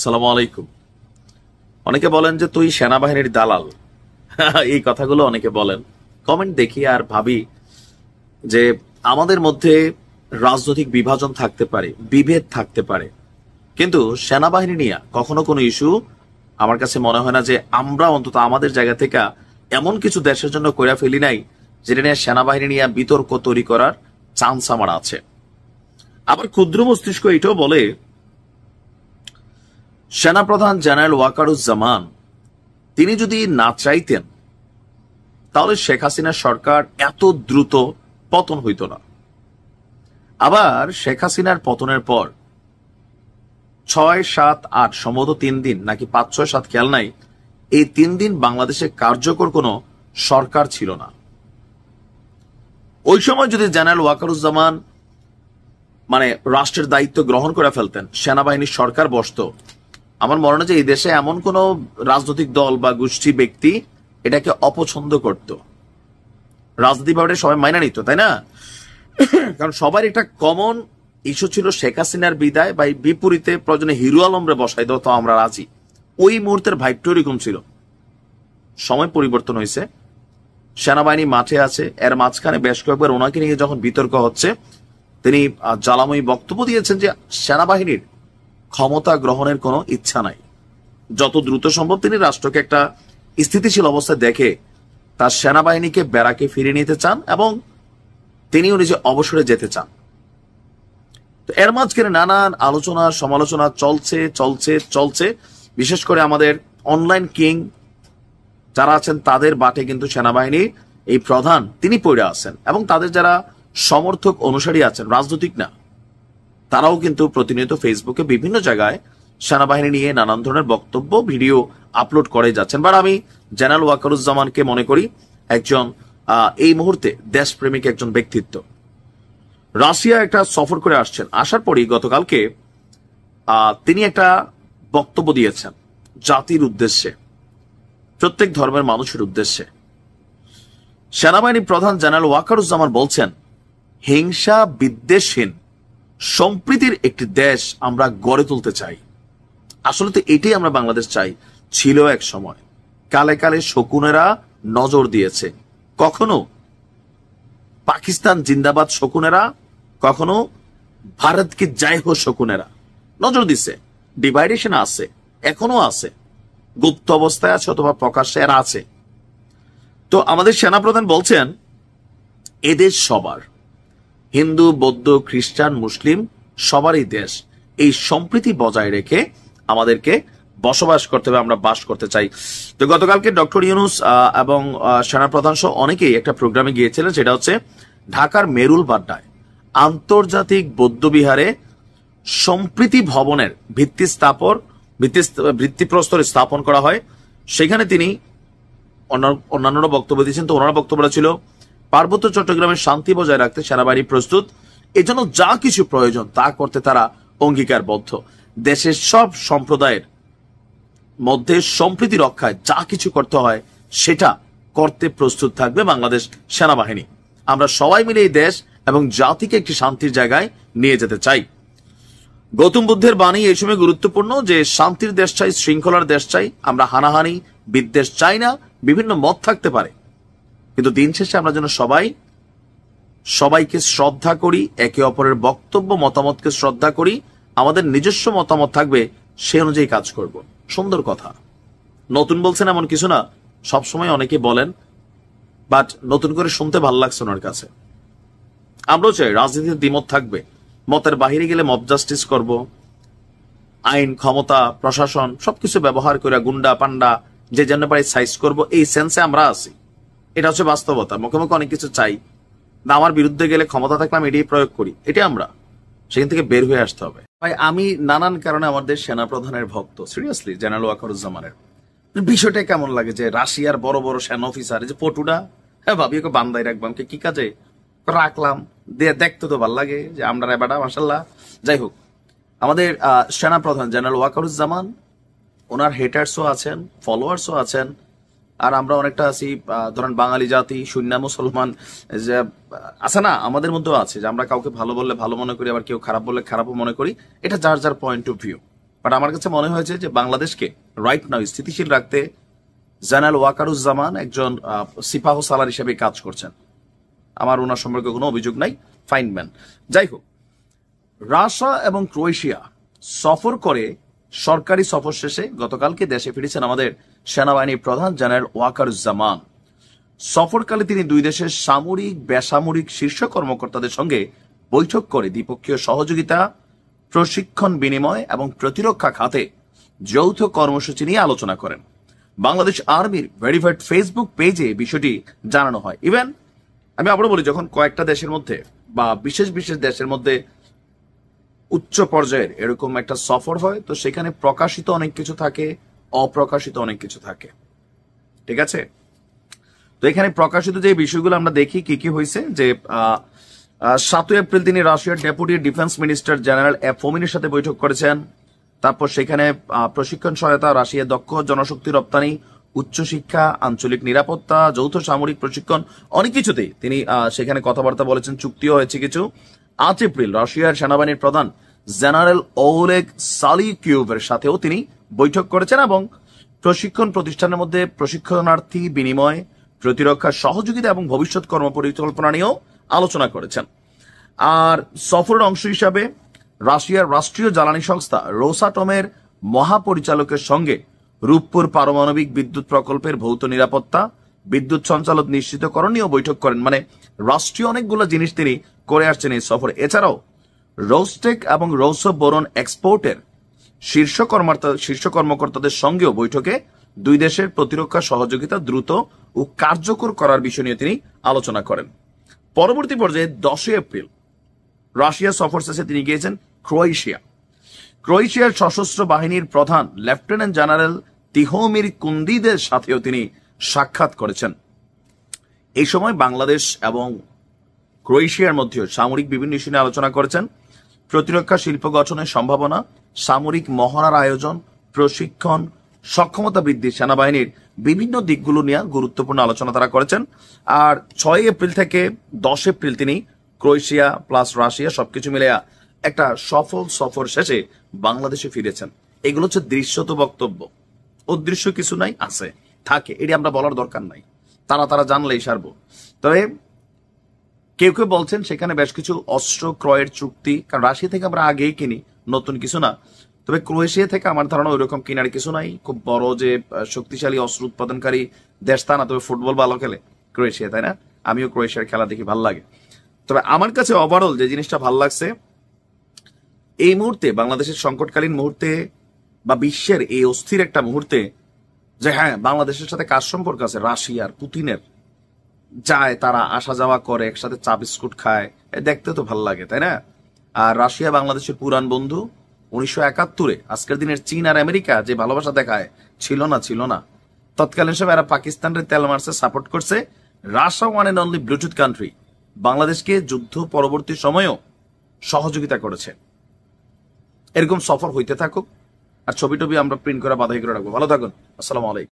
সালাম আলাইকুম। অনেকে বলেন যে তুই সেনাবাহিনীর দালাল। এই কথাগুলো অনেকে বলেন। কমেন্ট দেখি আর ভাবি যে আমাদের মধ্যে রাজনৈতিক বিভাজন থাকতে পারে, বিভেদ থাকতে পারে, কিন্তু সেনাবাহিনী নিয়ে কখনো কোনো ইস্যু আমার কাছে মনে হয় না যে আমরা অন্তত আমাদের জায়গা থেকে এমন কিছু দেশের জন্য কইরা ফেলি নাই যেটা নিয়ে সেনাবাহিনী নিয়ে বিতর্ক তৈরি করার চান্স আমার আছে। আবার ক্ষুদ্র মস্তিষ্ক এটাও বলে সেনাপ্রধান জেনারেল ওয়াকারুজ্জামান তিনি যদি না চাইতেন তাহলে শেখ হাসিনার সরকার এত দ্রুত পতন হইত না। আবার শেখ হাসিনার পতনের পর 6, 7, 8 সম্ভবত 3 দিন নাকি 5, 6, 7 খেয়াল নাই, এই 3 দিন বাংলাদেশে কার্যকর কোনো সরকার ছিল না। ওই সময় যদি জেনারেল ওয়াকারুজ্জামান রাষ্ট্রের দায়িত্ব গ্রহণ করে ফেলতেন, সেনাবাহিনীর সরকার বসতো, আমার মনে হয় যে এই দেশে এমন কোন রাজনৈতিক দল বা গোষ্ঠী ব্যক্তি এটাকে অপছন্দ করত, রাজনীতি ভাবে সবাই মাইনা নিত, তাই না? কারণ সবার একটা কমন ইস্যু ছিল শেখ হাসিনার বিদায় বা বিপরীতে প্রয়োজনে হিরো আলমরে বসাই দাও তো আমরা রাজি। ওই মুহূর্তের ভাইবটা এরকম ছিল। সময় পরিবর্তন হয়েছে, সেনাবাহিনী মাঠে আছে, এর মাঝখানে বেশ কয়েকবার ওনাকে নিয়ে যখন বিতর্ক হচ্ছে তিনি জ্বালাময়ী বক্তব্য দিয়েছেন যে সেনাবাহিনীর ক্ষমতা গ্রহণের কোনো ইচ্ছা নাই, যত দ্রুত সম্ভব তিনি রাষ্ট্রকে একটা স্থিতিশীল অবস্থায় দেখে তার সেনাবাহিনীকে ব্যারাকে ফিরিয়ে নিতে চান এবং তিনিও নিজে অবসরে যেতে চান। তো এর মাঝখানে নানান আলোচনা সমালোচনা চলছে চলছে চলছে। বিশেষ করে আমাদের অনলাইন কিং যারা আছেন তাদের বাটে কিন্তু সেনাবাহিনী এই প্রধান তিনি পড়ে আছেন এবং তাদের যারা সমর্থক অনুসারী আছেন রাজনৈতিক না, তারাও কিন্তু প্রতিনিয়ত ফেসবুকে বিভিন্ন জায়গায় সেনাবাহিনী নিয়ে নানান ধরনের বক্তব্য ভিডিও আপলোড করে যাচ্ছেন। বাট আমি জেনারেল ওয়াকারুজ্জামানকে মনে করি একজন এই মুহূর্তে দেশপ্রেমিক একজন ব্যক্তিত্ব। রাশিয়া একটা সফর করে আসছেন, আসার পরই গতকালকে তিনি একটা বক্তব্য দিয়েছেন জাতির উদ্দেশ্যে, প্রত্যেক ধর্মের মানুষের উদ্দেশ্যে। সেনাবাহিনী প্রধান জেনারেল ওয়াকারুজ্জামান বলছেন হিংসা বিদ্বেষহীন সম্প্রীতির একটি দেশ আমরা গড়ে তুলতে চাই। আসলে তো এটাই আমরা বাংলাদেশ চাই। ছিল এক সময়, কালে কালে শকুনেরা নজর দিয়েছে, কখনো পাকিস্তান জিন্দাবাদ শকুনেরা, কখনো ভারত কি জয় হো শকুনেরা নজর দিছে। ডিভাইডেশন আছে, এখনো আছে, গুপ্ত অবস্থায় আছে অথবা প্রকাশ্যে এরা আছে। তো আমাদের সেনাপ্রধান বলছেন এদেশ সবার, হিন্দু বৌদ্ধ খ্রিস্টান মুসলিম সবারই দেশ, এই সম্প্রীতি বজায় রেখে আমাদেরকে বসবাস করতে হবে, আমরা বাস করতে চাই। তো গতকালকে ডক্টর ইউনূস এবং সেনাপ্রধান সহ অনেকেই একটা প্রোগ্রামে গিয়েছিলেন, সেটা হচ্ছে ঢাকার মেরুল বাড্ডায় আন্তর্জাতিক বৌদ্ধ বিহারে সম্প্রীতি ভবনের ভিত্তিপ্রস্তর স্থাপন করা হয়। সেখানে তিনি অন্যান্যরা বক্তব্য দিয়েছেন। তো ওনারা বক্তব্যটা ছিল পার্বত্য চট্টগ্রামের শান্তি বজায় রাখতে সেনাবাহিনী প্রস্তুত, এজন্য যা কিছু প্রয়োজন তা করতে তারা অঙ্গীকারবদ্ধ। দেশের সব সম্প্রদায়ের মধ্যে সম্প্রীতি রক্ষায় যা কিছু করতে হয় সেটা করতে প্রস্তুত থাকবে বাংলাদেশ সেনাবাহিনী। আমরা সবাই মিলে এই দেশ এবং জাতিকে একটি শান্তির জায়গায় নিয়ে যেতে চাই। গৌতম বুদ্ধের বাণী এই সময় গুরুত্বপূর্ণ যে শান্তির দেশ চাই, শৃঙ্খলার দেশ চাই, আমরা হানাহানি বিদ্বেষ চাই না। বিভিন্ন মত থাকতে পারে, কিন্তু দিন শেষে আমরা যেন সবাইকে শ্রদ্ধা করি, একে অপরের বক্তব্য মতামতকে শ্রদ্ধা করি, আমাদের নিজস্ব মতামত থাকবে সে অনুযায়ী কাজ করব। সুন্দর কথা, নতুন বলছেন এমন কিছু না, সবসময় অনেকে বলেন, বাট নতুন করে শুনতে ভালো লাগছে ওনার কাছে। আমরাও চাই রাজনীতিতে দ্বিমত থাকবে, মতের বাহিরে গেলে মব জাস্টিস করব, আইন ক্ষমতা প্রশাসন সবকিছু ব্যবহার করে গুন্ডা পান্ডা যে জন্য পারি সাইজ করব, এই সেন্সে আমরা আছি। এটা হচ্ছে বাস্তবতা। মুখে মুখে অনেক কিছু চাই, না আমার বিরুদ্ধে গেলে ক্ষমতা থাকলে আমি এটাই প্রয়োগ করি, এটা আমরা সেখান থেকে বের হয়ে আসতে হবে। ভাই আমি নানান কারণে আমাদের সেনাপ্রধানের ভক্ত, সিরিয়াসলি জেনারেল ওয়াকারুজ্জামানের। বিষয়টা কেমন লাগে যে রাশিয়ার বড় বড় সেনা অফিসার যে পটুটা, হ্যাঁ ভাবি ওকে বান্দাই রাখবাম, কি কাজে রাখলাম, দিয়ে দেখতে তো ভাল লাগে যে আমরা রেবাটা মাসাল্লাহ। যাই হোক, আমাদের সেনাপ্রধান জেনারেল ওয়াকারুজ্জামান, ওনার হেটার্সও আছেন, ফলোয়ার্সও আছেন, আর আমরা অনেকটা আছি ধরেন বাঙালি জাতি শূন্য মুসলমান যে আছে না, আমাদের মধ্যেও আছে যে আমরা কাউকে ভালো বললে ভালো মনে করি, আবার কেউ খারাপ বললে খারাপও মনে করি। এটা যার যার পয়েন্ট অফ ভিউ। বাট আমার কাছে মনে হয়েছে যে বাংলাদেশকে রাইট নাও স্থিতিশীল রাখতে জেনারেল ওয়াকারুজ্জামান একজন সিপাহ সালার হিসেবে কাজ করছেন। আমার ওনার সম্পর্কে কোনো অভিযোগ নাই, ফাইন ম্যান। যাই হোক, রাশিয়া এবং ক্রোয়েশিয়া সফর করে সরকারি সফর শেষে গতকালকে দেশে ফিরেছেন আমাদের সেনাবাহিনীর প্রধান জেনারেল ওয়াকারুজ্জামান। সফরকালে তিনি দুই দেশের সামরিক বেসামরিক শীর্ষ কর্মকর্তাদের সঙ্গে বৈঠক করে দ্বিপক্ষীয় সহযোগিতা, প্রশিক্ষণ বিনিময় এবং প্রতিরক্ষা খাতে যৌথ কর্মসূচি নিয়ে আলোচনা করেন। বাংলাদেশ আর্মির ভেরিফাইড ফেসবুক পেজে বিষয়টি জানানো হয়। ইভেন আমি আবারও বলি, যখন কয়েকটা দেশের মধ্যে বা বিশেষ বিশেষ দেশের মধ্যে উচ্চ পর্যায়ের এরকম একটা সফর হয়, তো সেখানে প্রকাশিত অনেক কিছু থাকে, অপ্রকাশিত অনেক কিছু থাকে, ঠিক আছে? তো এখানে প্রকাশিত যে বিষয়গুলো আমরা দেখি কি কি হয়েছে, যে 7 এপ্রিল তিনি রাশিয়ার ডেপুটি ডিফেন্স মিনিস্টার জেনারেল ফোমিনের সাথে বৈঠক করেছেন। তারপর সেখানে প্রশিক্ষণ সহায়তা, রাশিয়ার দক্ষ জনশক্তি রপ্তানি, উচ্চশিক্ষা, আঞ্চলিক নিরাপত্তা, যৌথ সামরিক প্রশিক্ষণ, অনেক কিছুতেই তিনি সেখানে কথাবার্তা বলেছেন, চুক্তিও হয়েছে কিছু। 8 এপ্রিল রাশিয়ার সেনাবাহিনীর প্রধান জেনারেল ওলেগ সালিকিউভের সাথেও তিনি বৈঠক করেছেন এবং প্রশিক্ষণ প্রতিষ্ঠানের মধ্যে প্রশিক্ষণার্থী বিনিময়, প্রতিরক্ষা সহযোগিতা এবং ভবিষ্যৎ কর্মপরিকল্পনা নিয়েও আলোচনা করেছেন। আর সফরের অংশ হিসাবে রাশিয়ার রাষ্ট্রীয় জ্বালানি সংস্থা রোসাটমের মহাপরিচালকের সঙ্গে রূপপুর পারমাণবিক বিদ্যুৎ প্রকল্পের ভৌত নিরাপত্তা, বিদ্যুৎ সঞ্চালন নিশ্চিতকরণ নিয়েও বৈঠক করেন। মানে রাষ্ট্রীয় অনেকগুলো জিনিস তিনি করে আসছেন এই সফরে। এছাড়াও রোস্টেক এবং রৌসো বোরন এক্সপোর্টের শীর্ষ কর্মকর্তাদের সঙ্গেও বৈঠকে দুই দেশের প্রতিরক্ষা সহযোগিতা দ্রুত ও কার্যকর করার বিষয় নিয়ে তিনি আলোচনা করেন। পরবর্তী পর্যায়ে 10 এপ্রিল রাশিয়া সফর শেষে তিনি গিয়েছেন ক্রোয়েশিয়া। ক্রোয়েশিয়ার সশস্ত্র বাহিনীর প্রধান লেফটেন্যান্ট জেনারেল তিহোমির কুন্দিদের সাথেও তিনি সাক্ষাৎ করেছেন। এই সময় বাংলাদেশ এবং ক্রোয়েশিয়ার মধ্যে সামরিক বিভিন্ন ইস্যু নিয়ে আলোচনা করেছেন। প্রতিরক্ষা শিল্প গঠনের সম্ভাবনা, সামরিক মহড়ার আয়োজন, প্রশিক্ষণ, সক্ষমতা বৃদ্ধি, সেনাবাহিনীর বিভিন্ন দিকগুলো নিয়ে গুরুত্বপূর্ণ আলোচনা তারা করেছেন। আর 6 এপ্রিল থেকে 10 এপ্রিল তিনি ক্রোয়েশিয়া প্লাস রাশিয়া সবকিছু মিলে একটা সফল সফর শেষে বাংলাদেশে ফিরেছেন। এগুলো হচ্ছে দৃশ্যত বক্তব্য, অদৃশ্য কিছু নাই, আছে, থাকে, এটি আমরা বলার দরকার নাই, তারা জানলেই সারব। তবে কেউ কেউ বলছেন সেখানে বেশ কিছু অস্ত্র ক্রয়ের চুক্তি, কারণ রাশিয়া থেকে আমরা আগেই কিনি, নতুন কিছু না। তবে ক্রোয়েশিয়া থেকে আমার ধারণা ওইরকম কেনার কিছু নাই, খুব বড় যে শক্তিশালী অস্ত্র উৎপাদনকারী দেশ তা না। তবে ফুটবল ভালো খেলে ক্রোয়েশিয়া, তাই না? আমিও ক্রোয়েশিয়ার খেলা দেখি, ভাল লাগে। তবে আমার কাছে ওভারঅল যে জিনিসটা ভাল লাগছে, এই মুহূর্তে বাংলাদেশের সংকটকালীন মুহূর্তে বা বিশ্বের এই অস্থির একটা মুহূর্তে, যে হ্যাঁ বাংলাদেশের সাথে কার সম্পর্ক আছে, রাশিয়ার পুতিনের, যায় তারা আসা যাওয়া করে, একসাথে চা বিস্কুট খায়, দেখতে তো ভাল লাগে, তাই না? আর রাশিয়া বাংলাদেশের পুরান বন্ধু। 1971 আজকের দিনের চীন আর আমেরিকা যে ভালোবাসা দেখায়, ছিল না। তৎকালীন সময় এরা পাকিস্তানের তেল মারছে, সাপোর্ট করছে। Russia one and only bluetooth country, বাংলাদেশকে যুদ্ধ পরবর্তী সময়েও সহযোগিতা করেছে। এরকম সফর হইতে থাকুক, আর ছবি টবি আমরা প্রিন্ট করে বাধাই করে রাখবো। ভালো থাকুন, আসসালামু আলাইকুম।